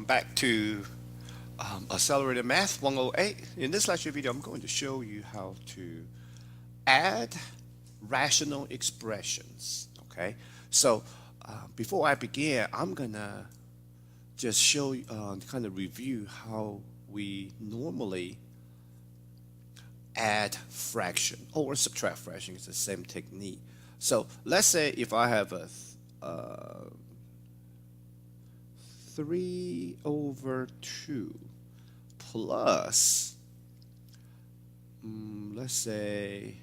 Welcome back to Accelerated Math 108. In this lecture video, I'm going to show you how to add rational expressions. Okay, so before I begin, I'm gonna just show you, kind of review how we normally add fraction or subtract fraction. It's the same technique. So let's say if I have a 3 over 2 plus, let's say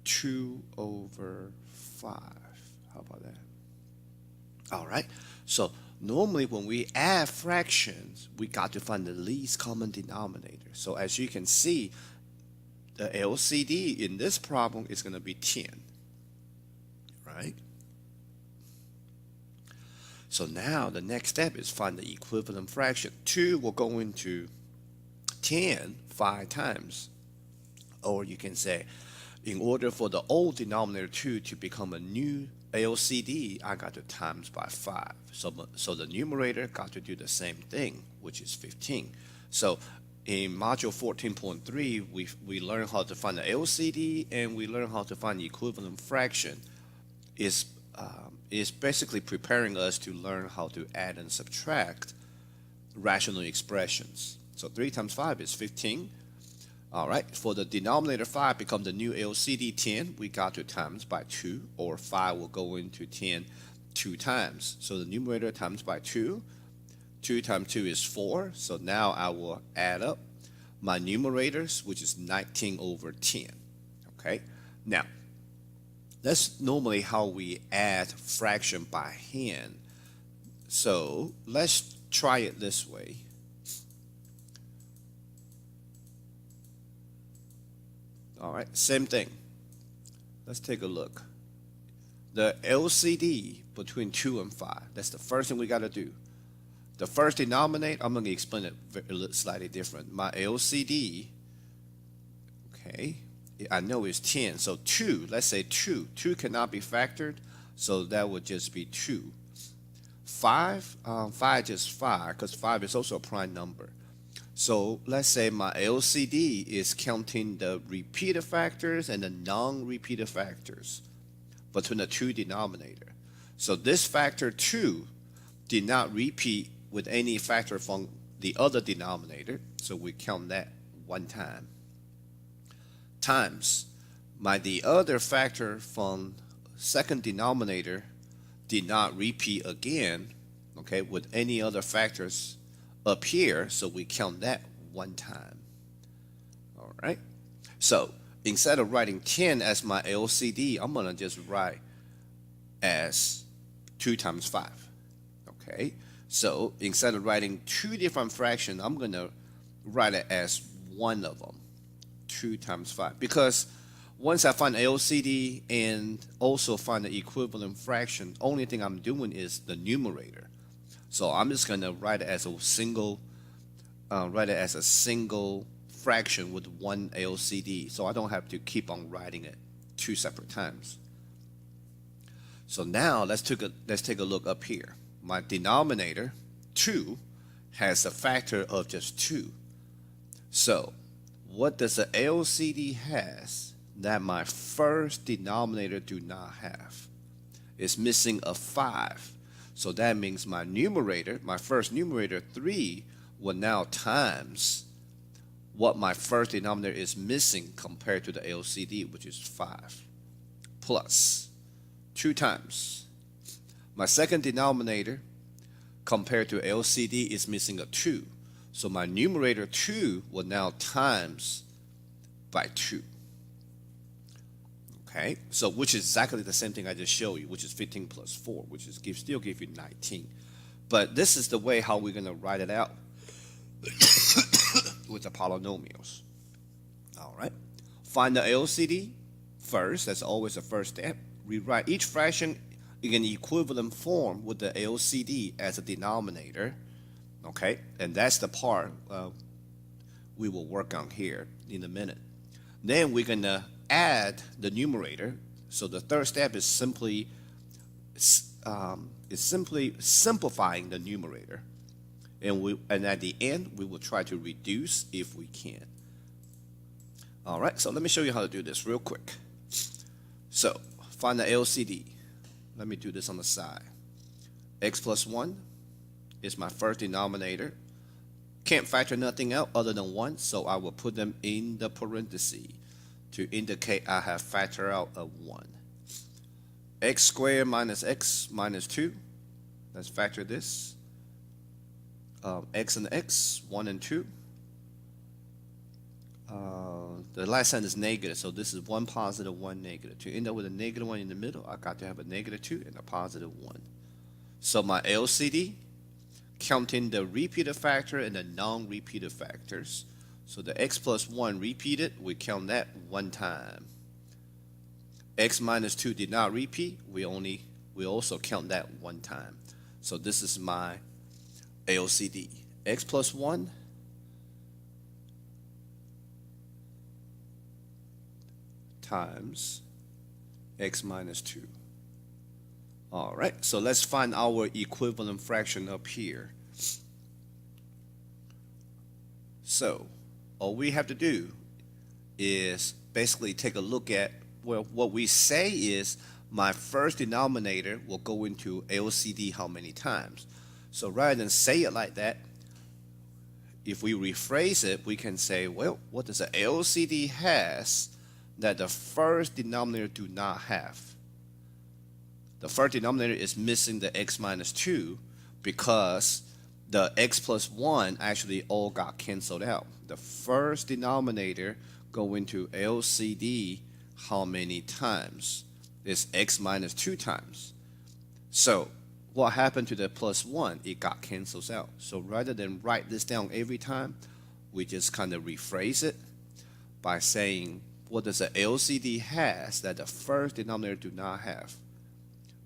2 over 5. How about that? All right. So normally when we add fractions, we got to find the least common denominator. So as you can see, the LCD in this problem is going to be 10, right? So now the next step is find the equivalent fraction. 2 will go into 10 5 times. Or you can say, in order for the old denominator 2 to become a new LCD, I got to times by 5. So the numerator got to do the same thing, which is 15. So in module 14.3, we learn how to find the LCD and we learn how to find the equivalent fraction. Is basically preparing us to learn how to add and subtract rational expressions. So 3 times 5 is 15. All right, for the denominator 5 become the new LCD 10, we got to times by 2, or 5 will go into 10 2 times. So the numerator times by 2. 2 times 2 is 4. So now I will add up my numerators, which is 19 over 10. Okay, now that's normally how we add fraction by hand. So let's try it this way. All right, same thing. Let's take a look. The LCD between 2 and 5. That's the first thing we got to do. The first denominator, I'm going to explain it slightly different. My LCD, okay, I know it's 10. So 2, let's say 2. 2 cannot be factored, so that would just be 2. 5, 5 just 5, because 5 is also a prime number. So let's say my LCD is counting the repeated factors and the non-repeated factors between the two denominator. So this factor 2 did not repeat with any factor from the other denominator, so we count that one time. Times the other factor from second denominator did not repeat again, okay, with any other factors up here, so we count that one time. All right, so instead of writing 10 as my LCD, I'm gonna just write as 2 times 5. Okay, so instead of writing two different fractions, I'm gonna write it as one of them, 2 times 5, because once I find LCD and also find the equivalent fraction, only thing I'm doing is the numerator. So I'm just gonna write it as a single, fraction with one LCD, so I don't have to keep on writing it 2 separate times. So now let's take a look up here. My denominator 2 has a factor of just 2. So what does the LCD has that my first denominator do not have? It's missing a 5. So that means my numerator, my first numerator 3, will now times what my first denominator is missing compared to the LCD, which is 5, plus 2 times. My second denominator compared to LCD is missing a 2. So my numerator 2 will now times by 2. Okay, so which is exactly the same thing I just showed you, which is 15 plus 4, which is still give you 19. But this is the way how we're going to write it out with the polynomials. All right, find the LCD first. That's always the first step. Rewrite each fraction in an equivalent form with the LCD as a denominator. Okay, and that's the part we will work on here in a minute. Then we're going to add the numerator. So the third step is simply simplifying the numerator. and at the end, we will try to reduce if we can. All right, so let me show you how to do this real quick. So find the LCD. Let me do this on the side. X plus 1 is my first denominator. Can't factor nothing out other than 1, so I will put them in the parentheses to indicate I have factored out a 1. X squared minus x minus 2. Let's factor this. X and x, 1 and 2. The last sign is negative, so this is 1 positive, 1 negative. To end up with a negative 1 in the middle, I got to have a negative 2 and a positive 1. So my LCD, counting the repeated factor and the non-repeated factors. So the x plus 1 repeated, we count that 1 time. X minus 2 did not repeat, we also count that 1 time. So this is my LCD. X plus 1 times x minus 2. All right, so let's find our equivalent fraction up here. So all we have to do is basically take a look at, well, what we say is my first denominator will go into LCD how many times. So rather than say it like that, if we rephrase it, we can say, well, what does the LCD has that the first denominator do not have? The first denominator is missing the x minus 2 because the x plus 1 actually all got canceled out. The first denominator go into LCD how many times? It's x minus 2 times. So what happened to the plus 1? It got canceled out. So rather than write this down every time, we just kind of rephrase it by saying, what does the LCD has that the first denominator do not have?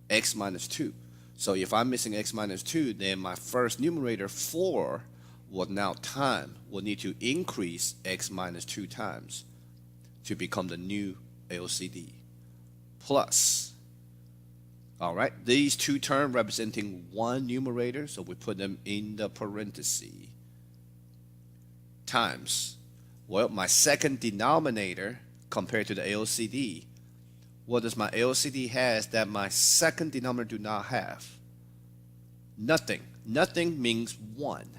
X minus 2. So if I'm missing x minus 2, then my first numerator 4 will need to increase x minus 2 times to become the new LCD. Plus, all right, these two terms representing one numerator, so we put them in the parentheses. Times, well, my second denominator compared to the LCD, what does my LCD has that my second denominator do not have? Nothing. Nothing means 1.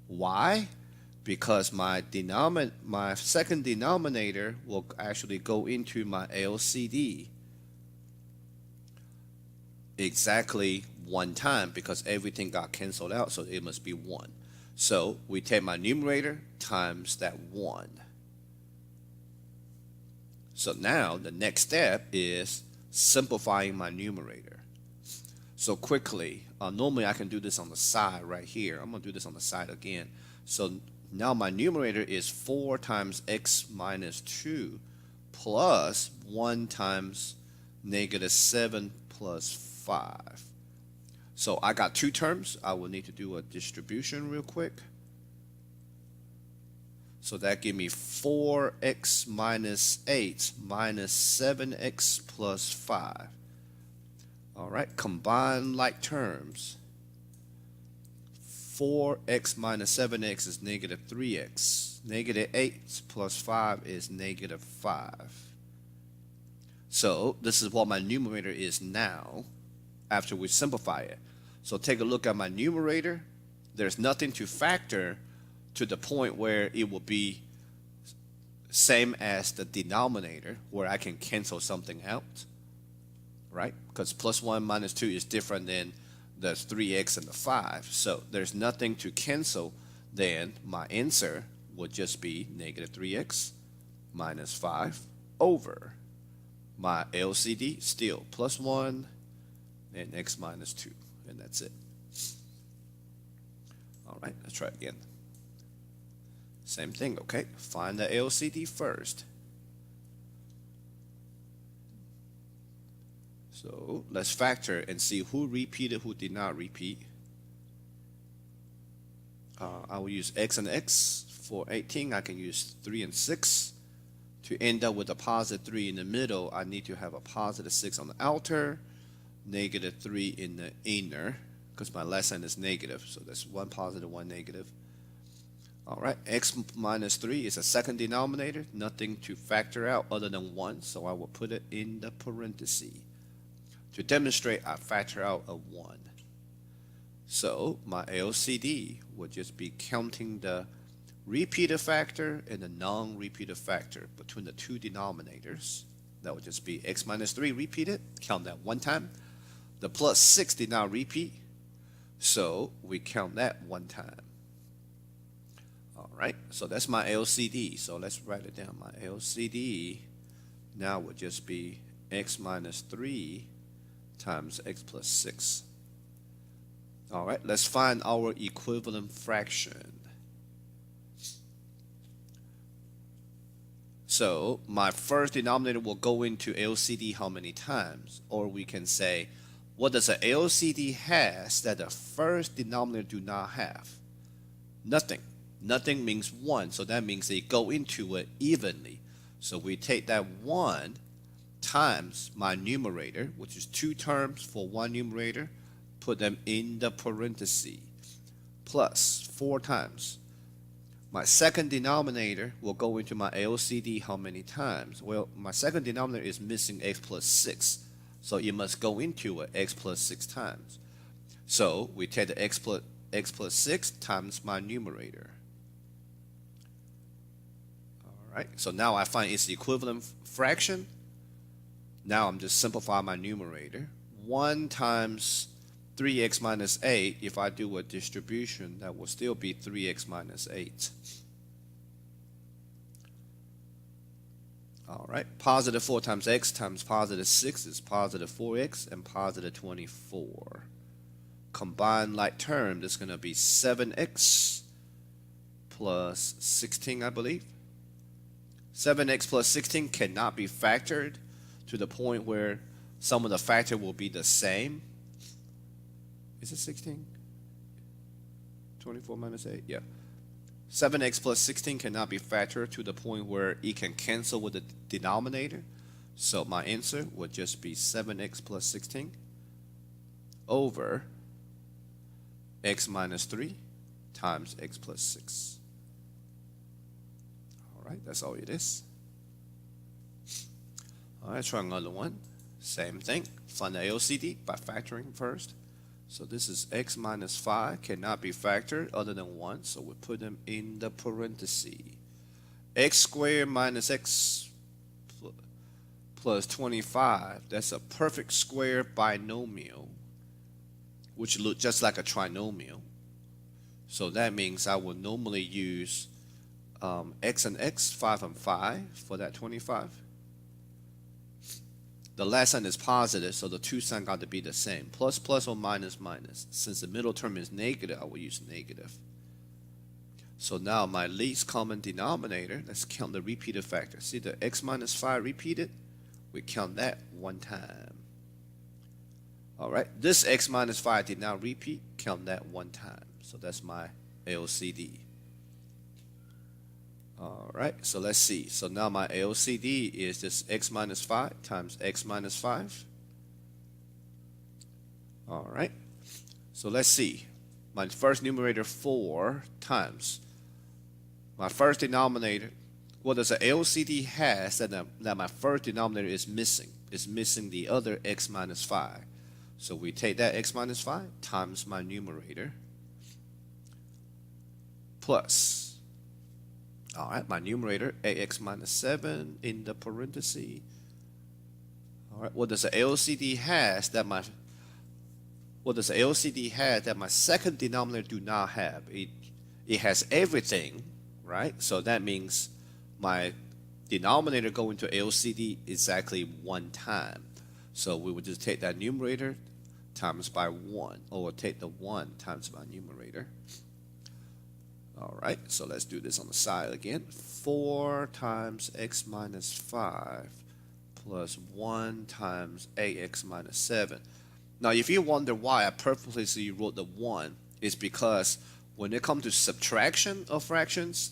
Why? Because my second denominator will actually go into my LCD exactly 1 time because everything got canceled out, so it must be 1. So we take my numerator times that 1. So now the next step is simplifying my numerator. So quickly, normally I can do this on the side right here. I'm going to do this on the side again. So now my numerator is 4 times x minus 2 plus 1 times negative 7 plus 5. So I got 2 terms. I will need to do a distribution real quick. So that give me 4x minus 8 minus 7x plus 5. All right, combine like terms. 4x minus 7x is negative 3x. Negative 8 plus 5 is negative 5. So this is what my numerator is now after we simplify it. So take a look at my numerator. There's nothing to factor to the point where it will be same as the denominator where I can cancel something out, right? Because plus 1 minus 2 is different than the 3x and the 5. So there's nothing to cancel, then my answer would just be negative 3x minus 5 over my LCD, still plus 1 and x minus 2, and that's it. All right, let's try it again. Same thing, okay? Find the LCD first. So let's factor and see who repeated, who did not repeat. I will use x and x for 18. I can use 3 and 6. To end up with a positive 3 in the middle, I need to have a positive 6 on the outer, negative 3 in the inner. because my last sign is negative. So that's one positive, one negative. All right, x minus 3 is a second denominator, nothing to factor out other than 1, so I will put it in the parenthesis. To demonstrate, I factor out a 1. So my LCD would just be counting the repeated factor and the non-repeated factor between the two denominators. That would just be x minus 3 repeated, count that one time. The plus 6 did not repeat, so we count that one time. Alright, so that's my LCD. So let's write it down. My LCD now would just be x minus 3 times x plus 6. Alright, let's find our equivalent fraction. So my first denominator will go into LCD how many times? Or we can say, what does an LCD has that the first denominator do not have? Nothing. Nothing means 1, so that means they go into it evenly. So we take that 1 times my numerator, which is 2 terms for one numerator, put them in the parenthesis, plus 4 times. My second denominator will go into my LCD how many times? Well, my second denominator is missing x plus 6, so it must go into it x plus 6 times. So we take the x plus 6 times my numerator. Alright, so now I find its equivalent fraction. Now I'm just simplifying my numerator. 1 times 3x minus 8, if I do a distribution, that will still be 3x minus 8. Alright, positive 4 times x times positive 6 is positive 4x and positive 24. Combined like term, that's going to be 7x plus 16, I believe. 7x plus 16 cannot be factored to the point where some of the factor will be the same. Is it 16? 24 minus 8? Yeah. 7x plus 16 cannot be factored to the point where it can cancel with the denominator. So my answer would just be 7x plus 16 over x minus 3 times x plus 6. All right, that's all it is. All right, try another one. Same thing. Find the LCD by factoring first. So this is x minus 5 cannot be factored other than 1, so we put them in the parenthesis. X squared minus x plus 25, that's a perfect square binomial, which looks just like a trinomial. So that means I will normally use x and x, 5 and 5 for that 25. The last sign is positive, so the two signs got to be the same. Plus, plus, or minus, minus. Since the middle term is negative, I will use negative. So now my least common denominator, let's count the repeated factor. See the x minus 5 repeated? We count that one time. All right, this x minus 5 did not repeat, count that one time. So that's my LCD. All right, so let's see. So now my LCD is just x minus 5 times x minus 5. All right, so let's see. My first numerator 4 times my first denominator. What does the LCD has that my first denominator is missing? It's missing the other x minus 5. So we take that x minus 5 times my numerator plus. All right, my numerator, ax minus 7 in the parenthesis. All right, what does the LCD has that my second denominator do not have? It has everything, right? So that means my denominator going to LCD exactly one time. So we would just take that numerator times by 1, or take the 1 times my numerator. All right, so let's do this on the side again. 4 times x minus 5 plus 1 times ax minus 7. Now, if you wonder why I purposely wrote the 1, it's because when it comes to subtraction of fractions,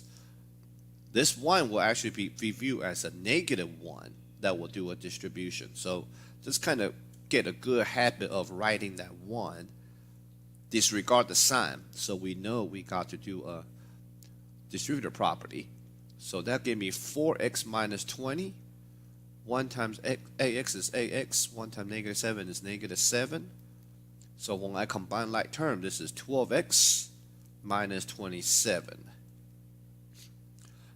this 1 will actually be viewed as a negative 1 that will do a distribution. So just kind of get a good habit of writing that 1 disregard the sign. So we know we got to do a distributor property. So that gave me 4x minus 20. 1 times ax is ax. 1 times negative 7 is negative 7. So when I combine like term, this is 12x minus 27.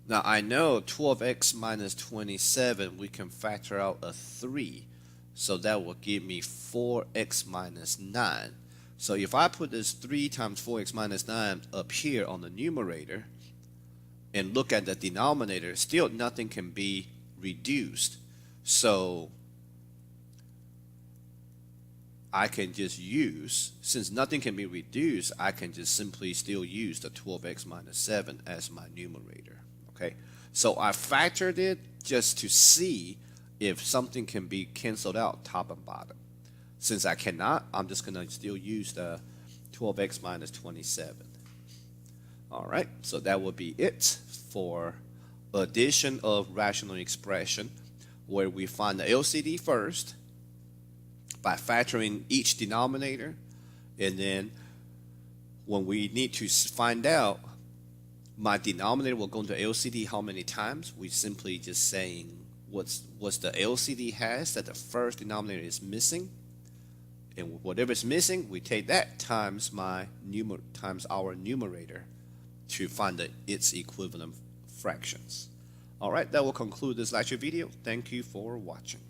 Now I know 12x minus 27, we can factor out a 3. So that will give me 4x minus 9. So if I put this 3 times 4x minus 9 up here on the numerator and look at the denominator, still nothing can be reduced. So I can just use, since nothing can be reduced, I can just simply still use the 12x minus 7 as my numerator. Okay, so I factored it just to see if something can be canceled out top and bottom. Since I cannot, I'm just going to still use the 12x minus 27. All right, so that would be it for addition of rational expression, where we find the LCD first by factoring each denominator, and then when we need to find out my denominator will go into LCD how many times, we simply just saying what's the LCD has that the first denominator is missing, and whatever is missing, we take that times our numerator to find its equivalent fractions. All right, that will conclude this lecture video. Thank you for watching.